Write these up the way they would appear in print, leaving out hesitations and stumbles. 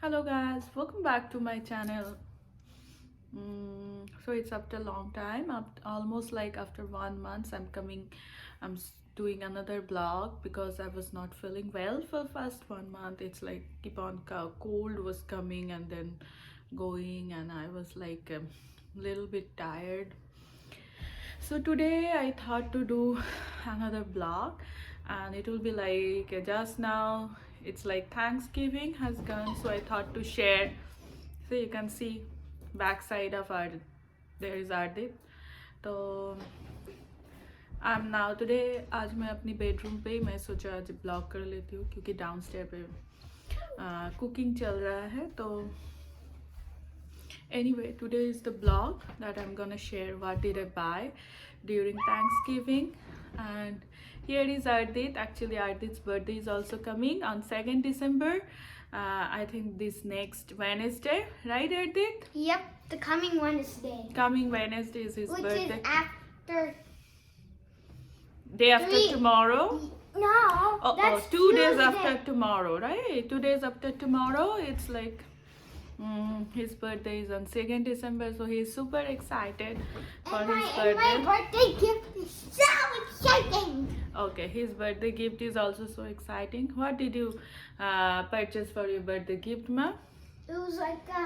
Hello guys, welcome back to my channel. So it's after a long time, almost like after 1 month I'm coming. Doing another vlog because I was not feeling well for first 1 month. It's like keep on cold was coming and then going, and I was like a little bit tired. So today I thought to do another vlog, and it will be like just now it's like Thanksgiving has gone, so I thought to share. So you can see backside of our there is Ardit. तो I am now today आज मैं अपनी bedroom पे ही मैं सोचा आज blog कर लेती हूँ क्योंकि डाउनस्टेयर पे कुकिंग चल रहा है. तो anyway, today is the blog that I'm gonna share what did I buy during Thanksgiving. And here is Ardit. Actually Ardit's birthday is also coming on 2nd December. I think this next Wednesday, right Ardit? Yep, the coming Wednesday. Coming Wednesday is his Which birthday. is after. Day after tomorrow. No, that's 2 days Tuesday. after tomorrow, right? 2 days after tomorrow. It's like his birthday is on 2nd December, so he's super excited for And his my birthday. birthday gift is so exciting. Okay, his birthday gift is also so exciting. What did you purchase for your birthday gift, ma? It was like a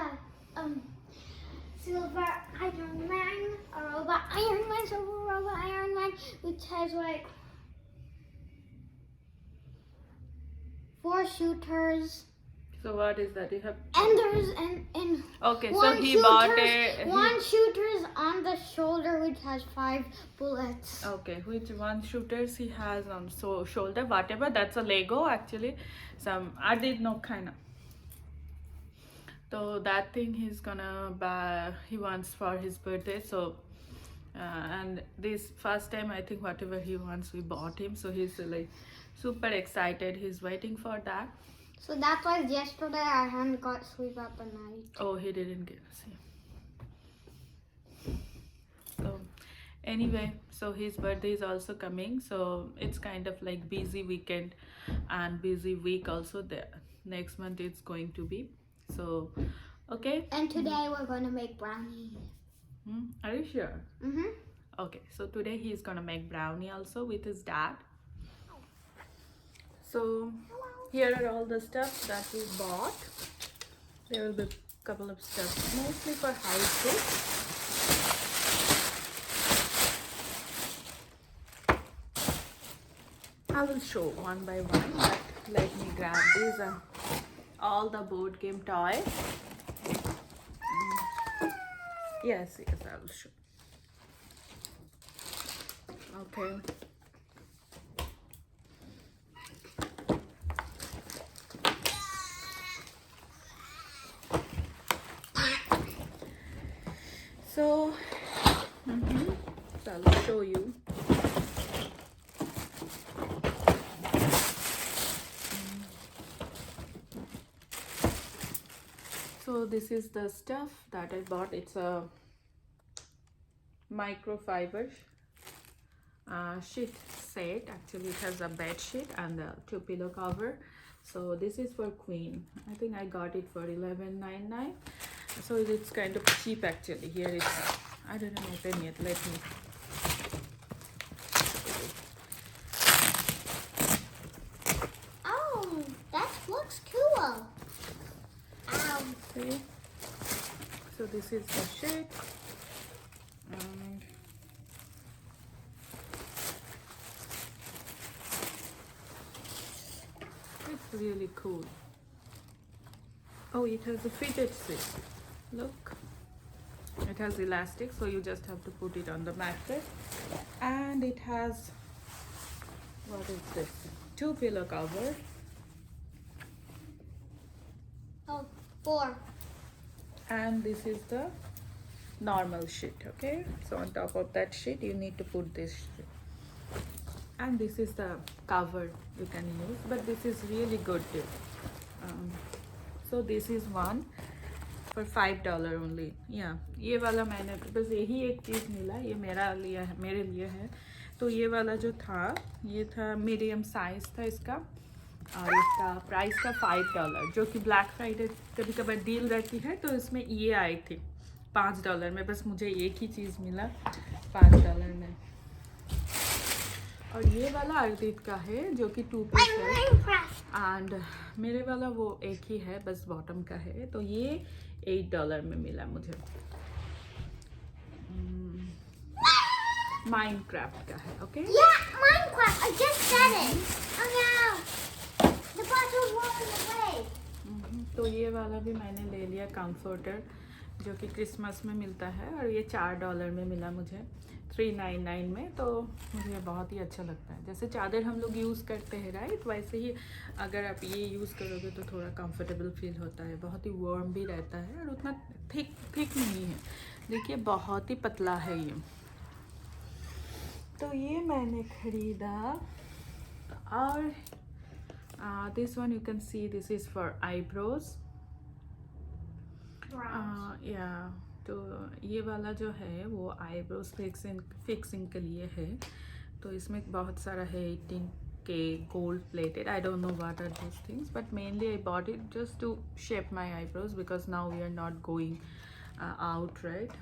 silver Iron Man, a robot Iron Man, silver robot Iron Man, which has like 4 shooters. So what is that? You have. And there's and Okay, so he bought a. one shooter's on the shoulder which has 5 bullets. Okay, which one shooters he has on shoulder? Whatever. That's a Lego actually. Some I did not kinda. So that thing he's gonna buy. He wants for his birthday. So. And this first time I think whatever he wants we bought him, so he's like super excited. He's waiting for that. So that's why yesterday I hadn't got sleep at the night. Oh, he didn't get to see. So anyway, so his birthday is also coming, so it's kind of like busy weekend and busy week also. There next month it's going to be, so okay. And today we're going to make brownie. Are you sure? Mm-hmm. Okay, so today he's gonna make brownie also with his dad. So here are all the stuff that we bought. There will be a couple of stuff mostly for high school. I will show one by one, but let me grab these all the board game toys. Yes, I will show. Okay. So, so I'll show you. So this is the stuff that I bought. It's a microfiber sheet set. Actually it has a bed sheet and a 2 pillow cover. So this is for queen. I think I got it for $11.99. So it's kind of cheap actually. Here it's, I didn't open yet. Let me. Oh, that looks cool. See? So this is the sheet. And it's really cool. Oh, it has a fitted seat. Look, it has elastic, so you just have to put it on the mattress. And it has, what is this? 2 pillow cover. Oh, 4. And this is the normal sheet. Okay, so on top of that sheet you need to put this sheet. And this is the cover you can use, but this is really good too. So this is one for $5 only. Yeah, ये वाला मैंने बस यही एक चीज़ मिला, ये मेरा लिया है, मेरे लिए है. तो ये वाला जो था ये था मीडियम साइज था इसका, और इसका प्राइस था $5, जो कि ब्लैक फ्राइडे कभी कभार डील रहती है, तो इसमें ये आई थी $5 में। बस मुझे एक ही चीज़ मिला $5 में। और ये वाला अर्दित का है जो कि 2 पीस है, एंड मेरे वाला वो एक ही है, बस बॉटम का है। तो ये $8 में मिला मुझे। माइनक्राफ्ट का है। Okay Yeah, Minecraft. I just said it. Oh no. The bottle's rolling away. तो ये वाला भी मैंने ले लिया, कंफर्टर, जो कि क्रिसमस में मिलता है, और ये $4 में मिला मुझे, 399 में। तो मुझे बहुत ही अच्छा लगता है। जैसे चादर हम लोग यूज़ करते हैं राइट, वैसे ही अगर आप ये यूज़ करोगे तो थोड़ा कंफर्टेबल फील होता है, बहुत ही वार्म भी रहता है, और उतना थिक नहीं है। देखिए बहुत ही पतला है ये। तो ये मैंने खरीदा। और this one you can see, this is for eyebrows. या तो ये वाला जो है वो आईब्रोज फिक्सिंग के लिए है। तो इसमें बहुत सारा है, 18K gold plated. I don't know what are those things, but mainly I bought it just to shape my eyebrows because now we are not going out, right?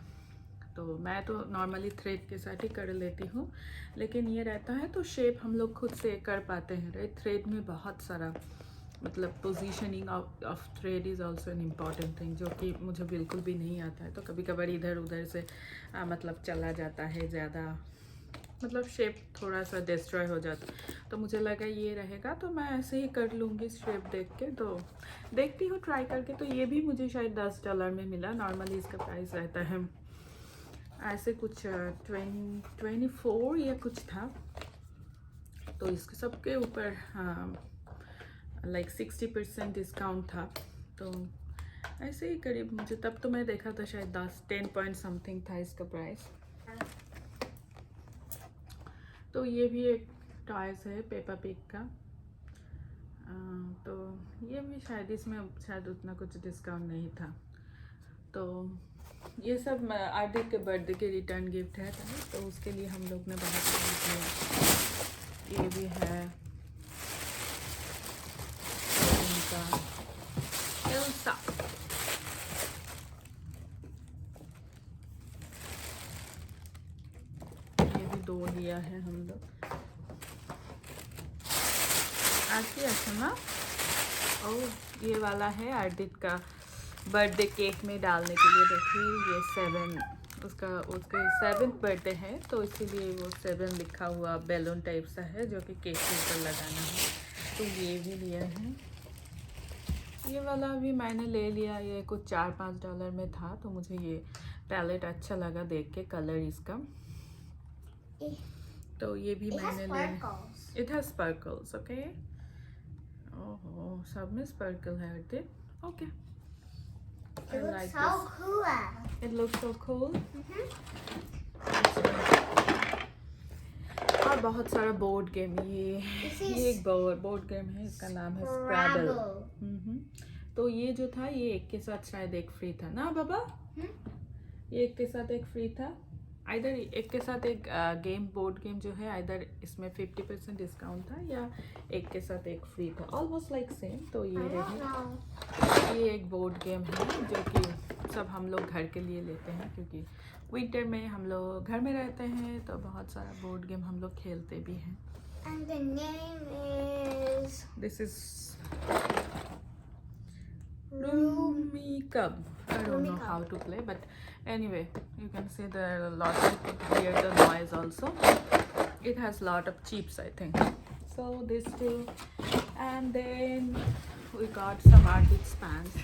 तो मैं तो नॉर्मली थ्रेड के साथ ही कर लेती हूँ, लेकिन ये रहता है तो शेप हम लोग खुद से कर पाते हैं, राइट? थ्रेड में बहुत सारा मतलब positioning of thread is also an important thing, जो कि मुझे बिल्कुल भी नहीं आता है। तो कभी कभार इधर उधर से मतलब चला जाता है ज़्यादा, मतलब शेप थोड़ा सा डिस्ट्रॉय हो जाता। तो मुझे लगा ये रहेगा तो मैं ऐसे ही कर लूँगी शेप देख के। तो देखती हूँ ट्राई करके। तो ये भी मुझे शायद $10 में मिला। नॉर्मली इसका प्राइस रहता है ऐसे कुछ 24 या कुछ था। तो इसके सबके ऊपर लाइक 60% डिस्काउंट था। तो ऐसे ही करीब मुझे, तब तो मैं देखा था शायद 10 पॉइंट समथिंग था इसका प्राइस। तो ये भी एक टॉयस है पेपा पिग का। तो ये भी शायद, इसमें शायद उतना कुछ डिस्काउंट नहीं था। तो ये सब आरडी के बर्थडे के रिटर्न गिफ्ट है, तो उसके लिए हम लोग ने बहुत कुछ। ये भी है इनका एल्सा। ये भी 2 लिया है हम लोग। ऐसी अच्छा ना। और ये वाला है आरडित का बर्थडे केक में डालने के लिए। देखिए ये 7 उसका 7th बर्थडे है, तो इसीलिए वो 7 लिखा हुआ बैलून टाइप सा है, जो कि केक के ऊपर लगाना है। तो ये भी लिया है। ये वाला भी मैंने ले लिया, ये कुछ $4-5 में था। तो मुझे ये पैलेट अच्छा लगा देख के, कलर इसका। तो ये भी मैंने ले लिया। It has sparkles. ओके, ओहो सब में स्पार्कल है Ardit. Okay, It looks so cool. It looks so cool. और बहुत सारा बोर्ड गेम। ये एक बोर्ड गेम है, इसका नाम है स्क्रैबल। तो ये जो था ये एक के साथ शायद एक फ्री था ना बाबा? ये एक के साथ एक फ्री था। आइदर एक के साथ एक गेम, बोर्ड गेम जो है, आइदर इसमें 50% डिस्काउंट था या एक के साथ एक फ्री था, ऑलमोस्ट लाइक सेम। तो ये रही, ये एक बोर्ड गेम है जो कि सब हम लोग घर के लिए लेते हैं, क्योंकि विंटर में हम लोग घर में रहते हैं, तो बहुत सारा बोर्ड गेम हम लोग खेलते भी हैं। And the name is... This is Rummikub. I don't know how to play, but anyway, you can see there are a lot of people hear the noise also. It has lot of chips, I think. So these two, and then we got some Ardit pans.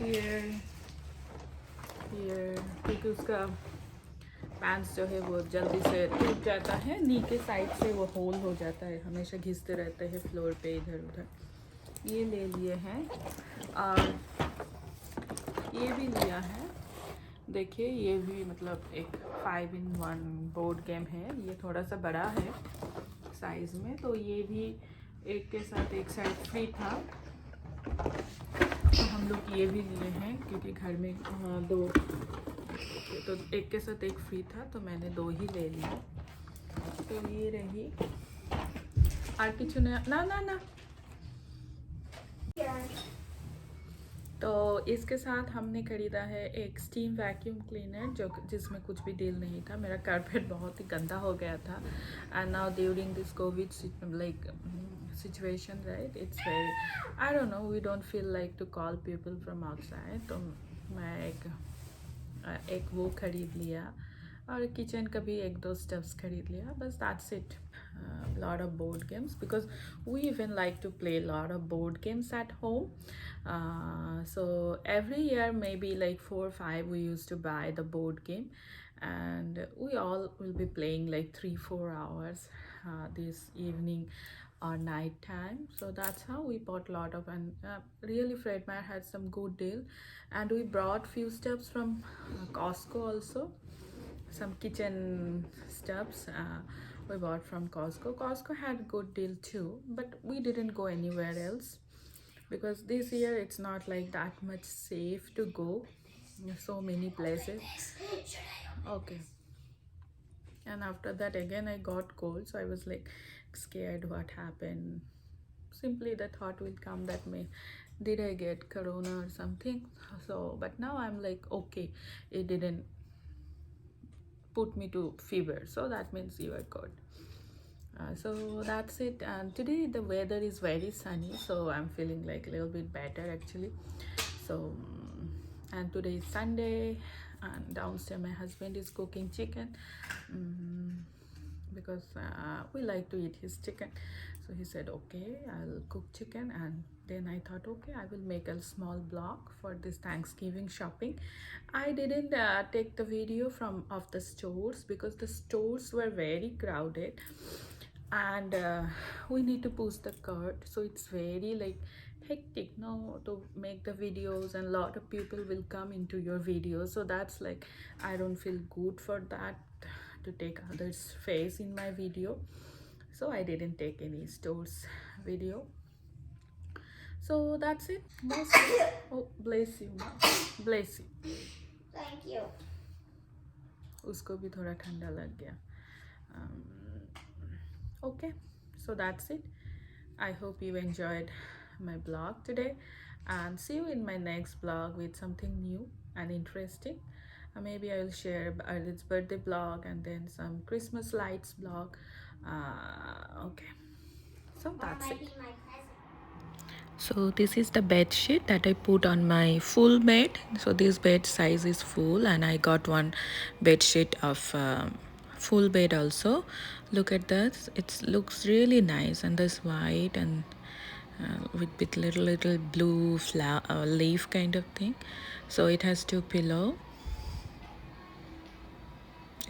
Here, क्योंकि उसका pants जो है वो जल्दी से टूट जाता है, नी के साइड से वो होल हो जाता है, हमेशा घिसते रहते हैं फ्लोर पे इधर उधर। ये ले लिए हैं, और ये भी लिया है। देखिए ये भी मतलब एक 5-in-1 बोर्ड गेम है। ये थोड़ा सा बड़ा है साइज में, तो ये भी एक के साथ एक साइड फ्री था। तो हम लोग ये भी लिए हैं क्योंकि घर में 2, तो एक के साथ एक फ्री था, तो मैंने 2 ही ले लिया। तो ये रही আর কিছু না না না না। तो इसके साथ हमने ख़रीदा है एक स्टीम वैक्यूम क्लीनर जो जिसमें कुछ भी डील नहीं था। मेरा कारपेट बहुत ही गंदा हो गया था and now during this covid like situation right it's very I don't know we don't feel like to call people from outside. तो मैं एक वो ख़रीद लिया और किचन का भी एक दो स्टफ्स खरीद लिया बस that's it. Lot of board games because we even like to play a lot of board games at home. So every year maybe like 4 or 5 we used to buy the board game and we all will be playing like 3-4 hours this evening or night time. So that's how we bought a lot of and really Fred Meyer had some good deal and we brought few stuffs from Costco also. Some kitchen stuffs we bought from Costco. Costco had good deal too but we didn't go anywhere else because this year it's not like that much safe to go so many places. Okay, and after that again I got cold so I was like scared what happened. Simply the thought will come that may did I get corona or something. So but now I'm like okay, it didn't put me to fever so that means you are good. So that's it and today the weather is very sunny so I'm feeling like a little bit better actually. So and today is Sunday and downstairs my husband is cooking chicken because we like to eat his chicken. So he said okay I'll cook chicken and then I thought okay I will make a small vlog for this Thanksgiving shopping. I didn't take the video from of the stores because the stores were very crowded and we need to push the cart so it's very like hectic no to make the videos and a lot of people will come into your videos so that's like I don't feel good for that to take others face in my video so I didn't take any stores video. So that's it. Oh bless you ma. Bless you. Thank you. उसको भी थोड़ा ठंडा लग गया. Okay, so that's it. I hope you enjoyed my blog today and see you in my next blog with something new and interesting. Maybe I will share Arlit's birthday blog and then some Christmas lights blog. Okay, so that's it. So this is the bed sheet that I put on my full bed. So this bed size is full and I got one bed sheet of full bed also. Look at this, it looks really nice and this white and with little blue flower leaf kind of thing. So it has two pillow.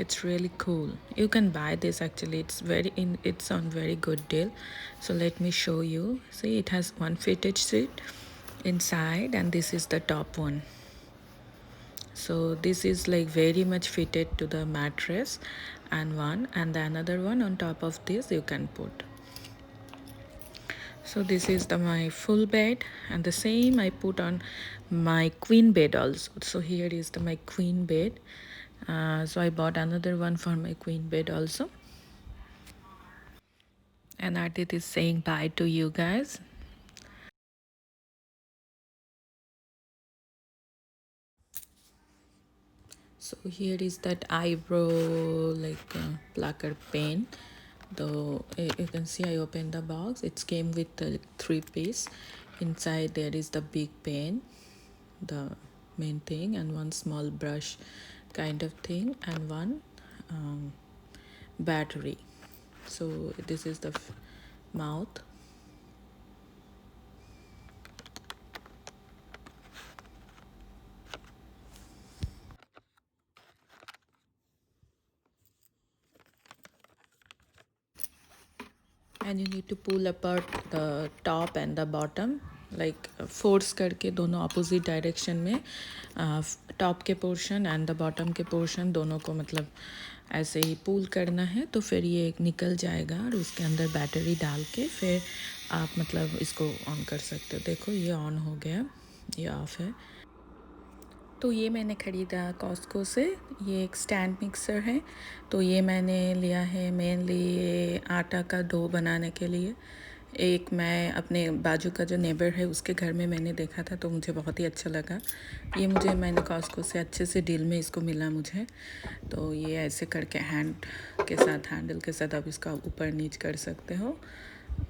It's really cool. You can buy this actually. It's on very good deal. So let me show you. See, it has one fitted seat inside and this is the top one. So this is like very much fitted to the mattress and the another one on top of this you can put. So this is my full bed and the same I put on my queen bed also. So here is my queen bed. So I bought another one for my queen bed also. And Ardit is saying bye to you guys. So here is that eyebrow like plucker pen. Though you can see I opened the box. It came with the 3-piece. Inside there is the big pen, the main thing, and one small brush kind of thing, and one battery. So this is the mouth. And you need to pull apart the top and the bottom like force करके दोनों opposite direction में top के portion and the bottom के portion दोनों को मतलब ऐसे ही pull करना है तो फिर ये निकल जाएगा और उसके अंदर बैटरी डाल के फिर आप मतलब इसको ऑन कर सकते हो. देखो ये ऑन हो गया, ये ऑफ है. तो ये मैंने ख़रीदा कॉस्को से, ये एक स्टैंड मिक्सर है। तो ये मैंने लिया है मेनली ये आटा का डो बनाने के लिए। एक मैं अपने बाजू का जो नेबर है उसके घर में मैंने देखा था तो मुझे बहुत ही अच्छा लगा। ये मैंने कॉस्को से अच्छे से डील में इसको मिला मुझे। तो ये ऐसे करके हैंडल के साथ आप इसका ऊपर नीच कर सकते हो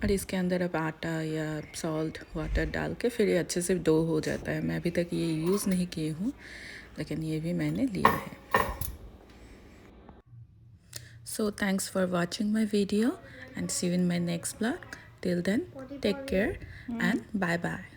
और इसके अंदर आप आटा या सॉल्ट वाटर डाल के फिर ये अच्छे से डो हो जाता है। मैं अभी तक ये यूज़ नहीं किए हूँ, लेकिन ये भी मैंने लिया है। So thanks for watching my video and see you in my next vlog. Till then, take care and bye bye.